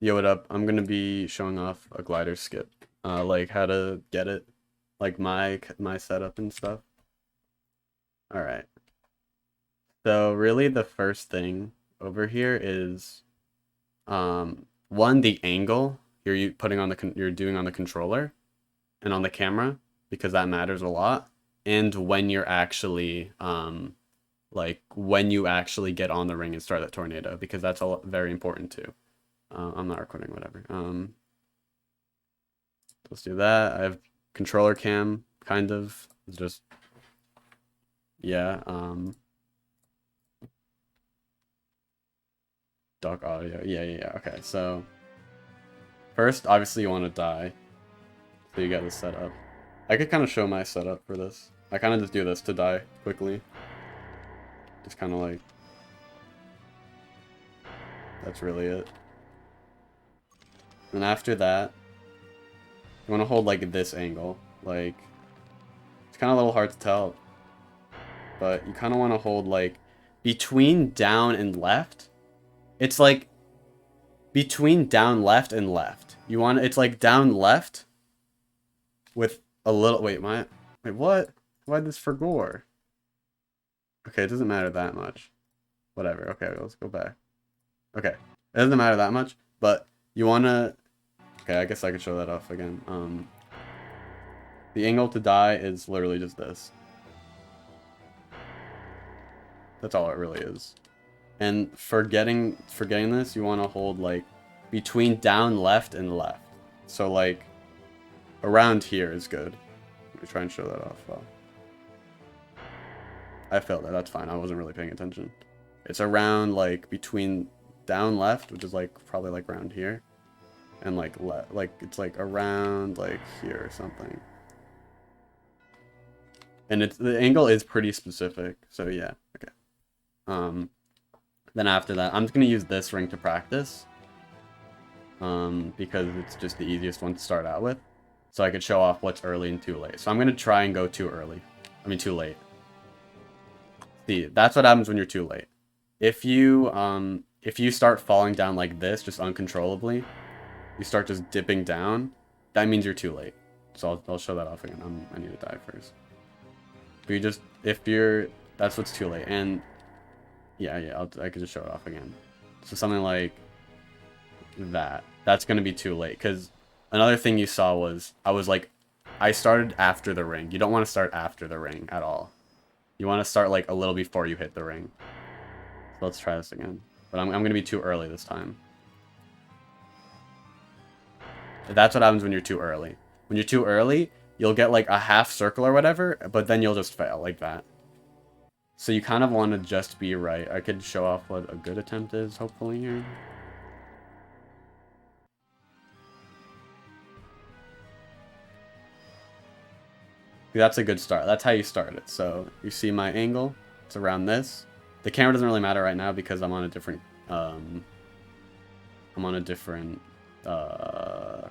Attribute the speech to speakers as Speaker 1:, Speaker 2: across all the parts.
Speaker 1: Yo, what up? I'm gonna be showing off a glider skip, like how to get it, like my setup and stuff. All right. So really, the first thing over here is one, the angle putting on you're doing on the controller and on the camera, because that matters a lot, and when you're actually like when you actually get on the ring and start that tornado, because that's very important too. I'm not recording, whatever. Let's do that. I have controller cam, kind of. It's just, yeah. Dock audio. Yeah. Okay, so first, obviously, you want to die. So you got this set up. I could kind of show my setup for this. I kind of just do this to die quickly. Just kind of like, that's really it. And after that, you want to hold like this angle. Like, it's kind of a little hard to tell, but you kind of want to hold like between down and left. It's like between down left and left. It's like down left with a little, wait, what? Why this for gore? Okay, it doesn't matter that much. Whatever. Okay, let's go back. Okay. It doesn't matter that much, but you wanna, okay, I guess I could show that off again. The angle to die is literally just this. That's all it really is. And for getting this, you want to hold like between down left and left. So like around here is good. Let me try and show that off. Well, I failed that. That's fine. I wasn't really paying attention. It's around like between down left, which is like probably like around here, and like it's like around like here or something. And the angle is pretty specific. So yeah. Okay. Then after that, I'm just gonna use this ring to practice. Because it's just the easiest one to start out with. So I could show off what's early and too late. So I'm gonna try and go too early. I mean too late. See, that's what happens when you're too late. If you start falling down like this, just uncontrollably, you start just dipping down, that means you're too late. So I'll show that off again. I need to die first. But that's what's too late. And yeah, I could just show it off again. So something like that. That's gonna be too late, because another thing you saw was I started after the ring. You don't want to start after the ring at all. You want to start like a little before you hit the ring. So let's try this again. But I'm gonna be too early this time. That's what happens when you're too early. When you're too early, you'll get like a half circle or whatever, but then you'll just fail like that. So you kind of want to just be right. I could show off what a good attempt is, hopefully, here. That's a good start. That's how you start it. So you see my angle. It's around this. The camera doesn't really matter right now because I'm on a different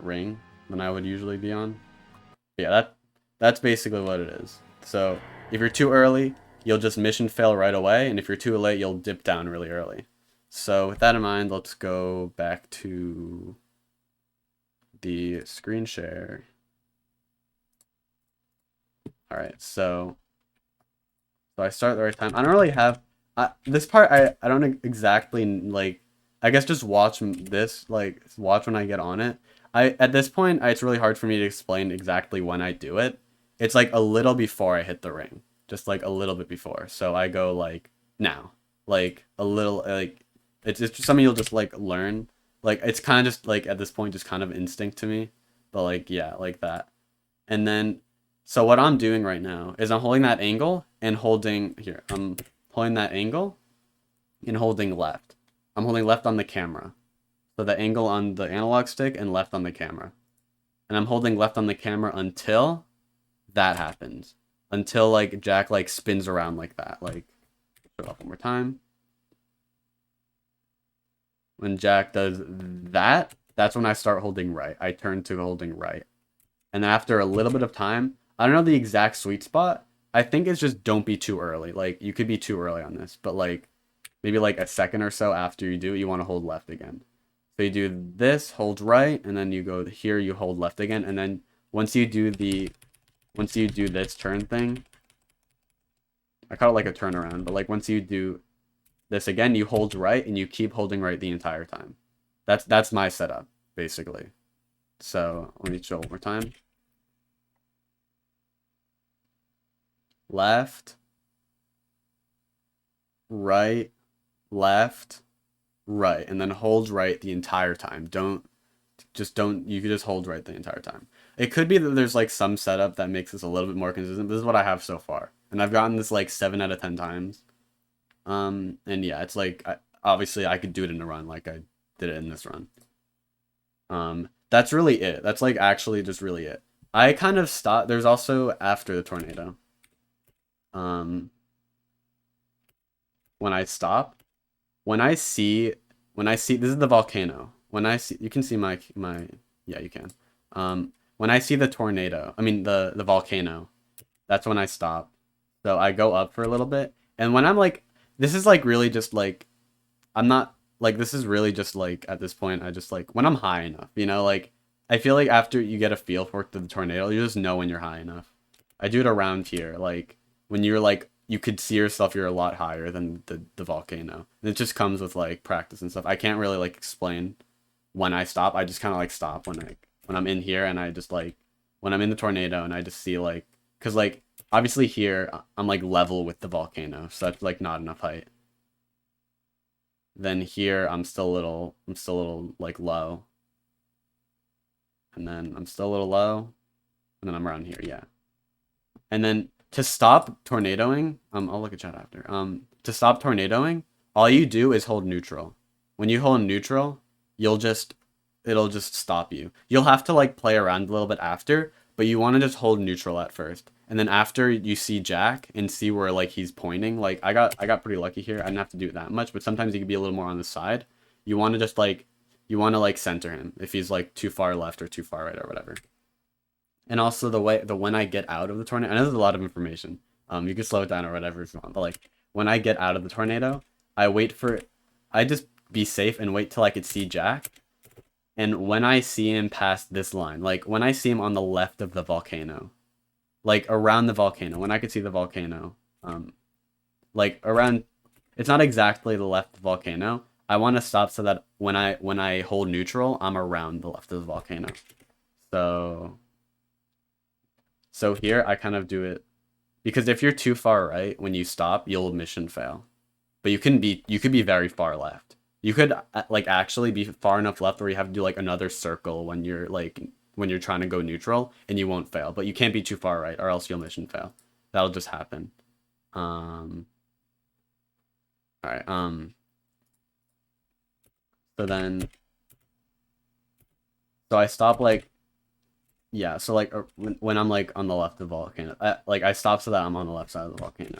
Speaker 1: ring than I would usually be on. But yeah, that's basically what it is. So if you're too early, you'll just mission fail right away, and if you're too late, you'll dip down really early. So with that in mind, let's go back to the screen share. All right, so I start at the right time. I don't really have this part. I don't exactly like. I guess just watch this. Like watch when I get on it. At this point, it's really hard for me to explain exactly when I do it. It's like a little before I hit the ring, just like a little bit before. So I go like now, like a little like it's just something you'll just like learn. Like it's kind of just like at this point just kind of instinct to me, but like yeah, like that. And then, so what I'm doing right now is I'm holding that angle and I'm holding that angle and holding left. I'm holding left on the camera. So the angle on the analog stick and left on the camera. And I'm holding left on the camera until that happens. Until like Jack like spins around like that. Like, show it off one more time. When Jack does that, that's when I start holding right. I turn to holding right. And after a little bit of time, I don't know the exact sweet spot. I think it's just don't be too early. Like you could be too early on this, but like maybe like a second or so after you do it, you want to hold left again. So you do this, hold right, and then you go here, you hold left again, and then once you do this turn thing, I call it like a turnaround, but like once you do this again, you hold right and you keep holding right the entire time. That's my setup, basically. So let me show one more time. Left, right, left, right, and then hold right the entire time. You could just hold right the entire time. It could be that there's like some setup that makes this a little bit more consistent. This is what I have so far. And I've gotten this like 7 out of 10 times. And yeah, it's like, obviously I could do it in a run like I did it in this run. That's really it. That's like actually just really it. I kind of stopped. There's also after the tornado. When I stop, when I see, this is the volcano. When I see, you can see my, yeah, you can. When I see the tornado, I mean the volcano, that's when I stop. So I go up for a little bit. And when I'm like, this is like really just like, I'm not like, this is really just like, at this point, I just like, when I'm high enough, you know, like, I feel like after you get a feel for the tornado, you just know when you're high enough. I do it around here, like, when you're like, you could see yourself, you're a lot higher than the volcano. And it just comes with like practice and stuff. I can't really like explain when I stop. I just kind of like stop when I'm in here, and I just like, when I'm in the tornado and I just see like, cause like, obviously here, I'm like level with the volcano, so that's like not enough height. Then here, I'm still a little like low. And then I'm still a little low. And then I'm around here, yeah. And then to stop tornadoing, I'll look at chat after. To stop tornadoing, all you do is hold neutral. When you hold neutral, it'll just stop you. You'll have to like play around a little bit after, but you want to just hold neutral at first. And then after you see Jack and see where like he's pointing, like I got pretty lucky here. I didn't have to do it that much, but sometimes he could be a little more on the side. You want to just like center him if he's like too far left or too far right or whatever. And also when I get out of the tornado, I know there's a lot of information. You can slow it down or whatever if you want, but like when I get out of the tornado, I just be safe and wait till I could see Jack. And when I see him past this line, like when I see him on the left of the volcano, like around the volcano, when I could see the volcano, like around, it's not exactly the left of the volcano. I want to stop so that when I hold neutral, I'm around the left of the volcano. So here I kind of do it because if you're too far right when you stop, you'll mission fail. But you could be very far left. You could like actually be far enough left where you have to do like another circle when you're trying to go neutral, and you won't fail. But you can't be too far right or else you'll mission fail. That'll just happen. All right. So I stop like, yeah. So like when I'm like on the left of the volcano, I stop so that I'm on the left side of the volcano.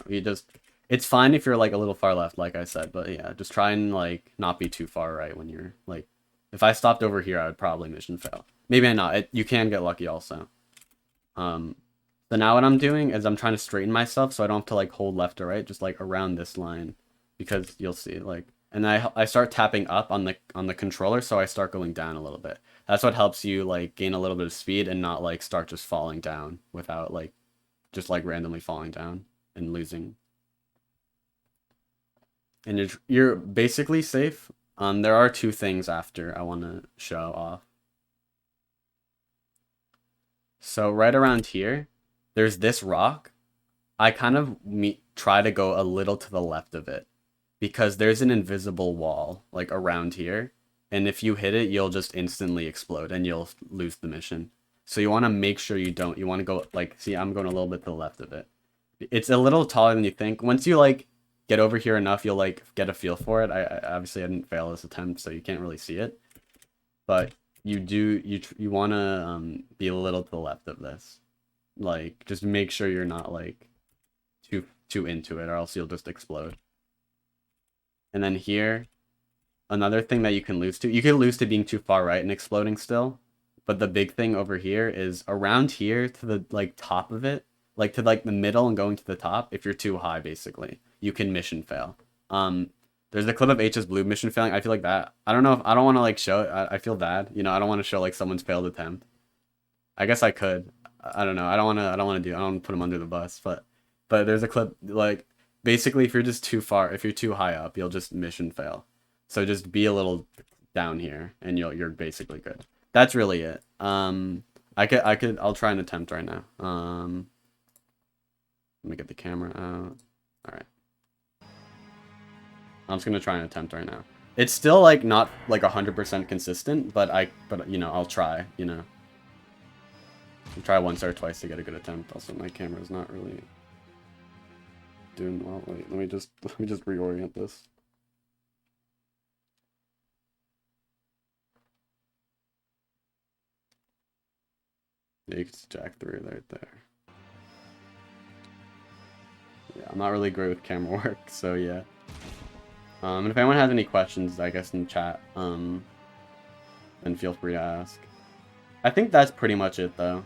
Speaker 1: It's fine if you're like a little far left, like I said, but yeah, just try and like not be too far right when you're like, if I stopped over here, I would probably mission fail. Maybe not. You can get lucky also. So now what I'm doing is I'm trying to straighten myself so I don't have to like hold left or right, just like around this line, because you'll see like, and I start tapping up on the controller, so I start going down a little bit. That's what helps you like gain a little bit of speed and not like start just falling down without like just like randomly falling down and losing. And you're basically safe. There are two things after I want to show off. So right around here, there's this rock. I kind of try to go a little to the left of it because there's an invisible wall like around here. And if you hit it, you'll just instantly explode and you'll lose the mission. So you want to make sure you don't. You want to go like, see, I'm going a little bit to the left of it. It's a little taller than you think. Once you like get over here enough, you'll like get a feel for it. I obviously I didn't fail this attempt, so you can't really see it. But you want to be a little to the left of this. Like just make sure you're not like too into it, or else you'll just explode. And then here, another thing that you can lose to, you can lose to being too far right and exploding still. But the big thing over here is around here to the like top of it, like to like the middle and going to the top. If you're too high, basically, you can mission fail. There's a clip of HS Blue mission failing. I feel like that. I don't know if I don't want to like show it. I feel bad. You know, I don't want to show like someone's failed attempt. I guess I could. I don't know. I don't want to. I don't want to do. I don't want to put him under the bus. But there's a clip like basically if you're just too far, if you're too high up, you'll just mission fail. So just be a little down here, and you're basically good. That's really it. I'll try an attempt right now. Let me get the camera out. All right. I'm just gonna try an attempt right now. It's still like not like 100% consistent, but you know, I'll try, you know. I'll try once or twice to get a good attempt. Also, my camera's not really doing well. Wait, let me just reorient this. Yeah, you can just jack through right there. Yeah, I'm not really great with camera work, so yeah. And if anyone has any questions, I guess in chat, then feel free to ask. I think that's pretty much it, though.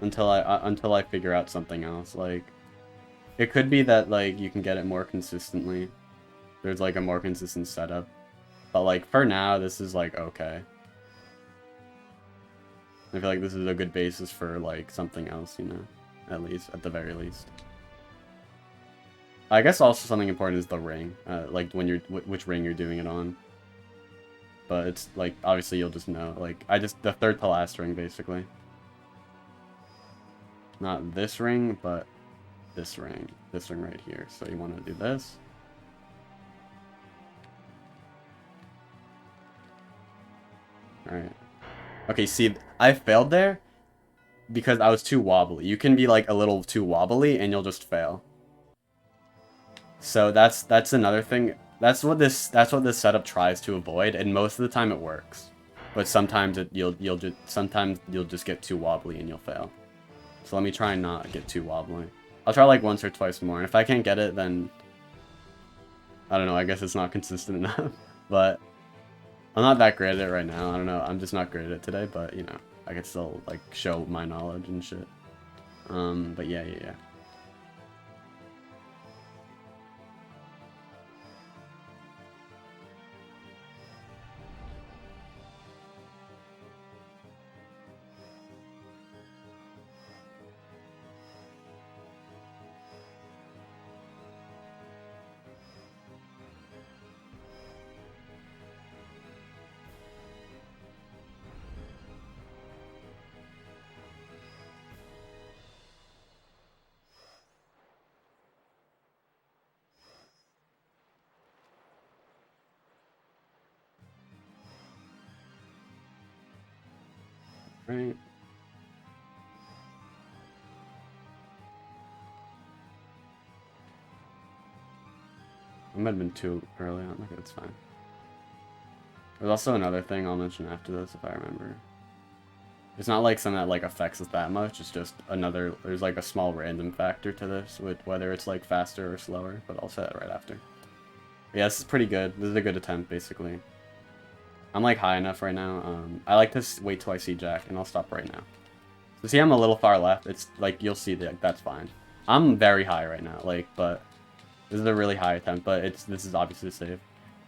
Speaker 1: Until I figure out something else. Like, it could be that like you can get it more consistently. There's like a more consistent setup, but like for now, this is like okay. I feel like this is a good basis for like something else, you know, at the very least. I guess also something important is the ring, like when you're which ring you're doing it on. But it's like obviously you'll just know. Like the third to last ring basically. Not this ring, but this ring right here. So you want to do this. All right. Okay, see, I failed there because I was too wobbly. You can be like a little too wobbly and you'll just fail. So that's another thing. That's what this setup tries to avoid, and most of the time it works. But sometimes you'll just get too wobbly and you'll fail. So let me try and not get too wobbly. I'll try like once or twice more, and if I can't get it, then I don't know, I guess it's not consistent enough. But I'm not that great at it right now. I don't know. I'm just not great at it today, but you know, I can still like show my knowledge and shit. But yeah. Right. I might have been too early on. Okay, that's fine. There's also another thing I'll mention after this if I remember. It's not like something that like affects us that much. It's just another. There's like a small random factor to this, with whether it's like faster or slower. But I'll say that right after. Yeah, this is pretty good. This is a good attempt, basically. I'm like high enough right now. I like to wait till I see Jack, and I'll stop right now. So see, I'm a little far left. It's like you'll see that that's fine. I'm very high right now, like, but this is a really high attempt. But this is obviously safe.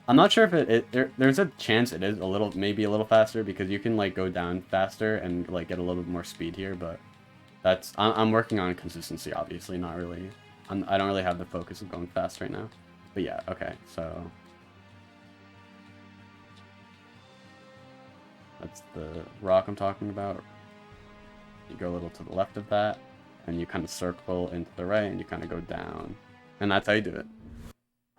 Speaker 1: I'm not sure if there's a chance it is maybe a little faster because you can like go down faster and like get a little bit more speed here. But I'm working on consistency, obviously, not really. I don't really have the focus of going fast right now. But yeah, okay, so that's the rock I'm talking about. You go a little to the left of that, and you kind of circle into the right, and you kind of go down. And that's how you do it.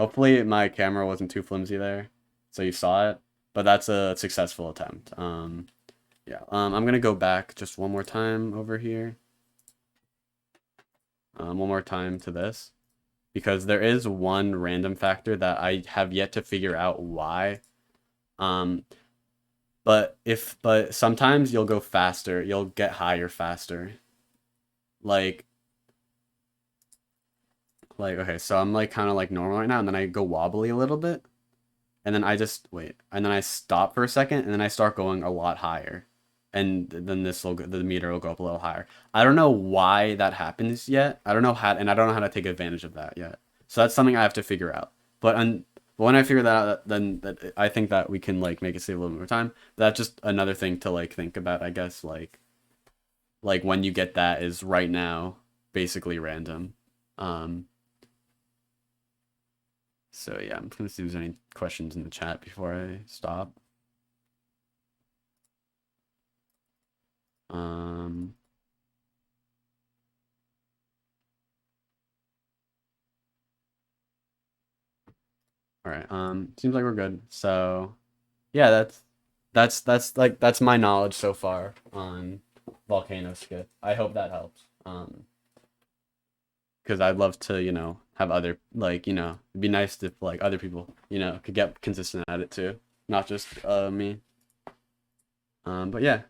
Speaker 1: Hopefully my camera wasn't too flimsy there, so you saw it. But that's a successful attempt. Yeah, I'm going to go back just one more time over here. One more time to this. Because there is one random factor that I have yet to figure out why. But sometimes you'll go faster. You'll get higher faster. Like okay, so I'm like kind of like normal right now, and then I go wobbly a little bit, and then I just wait, and then I stop for a second, and then I start going a lot higher. and then the meter will go up a little higher. I don't know why that happens yet. I don't know how, and I don't know how to take advantage of that yet. So that's something I have to figure out. But when I figure that out, then I think that we can like make it save a little more time. That's just another thing to like think about, I guess. Like when you get that is right now basically random. Um, so yeah, I'm gonna see if there's any questions in the chat before I stop. Um, all right. Seems like we're good. So yeah, that's my knowledge so far on Volcano Skip. I hope that helps. Because I'd love to, have other like, it'd be nice if like other people, could get consistent at it too, not just me. But yeah,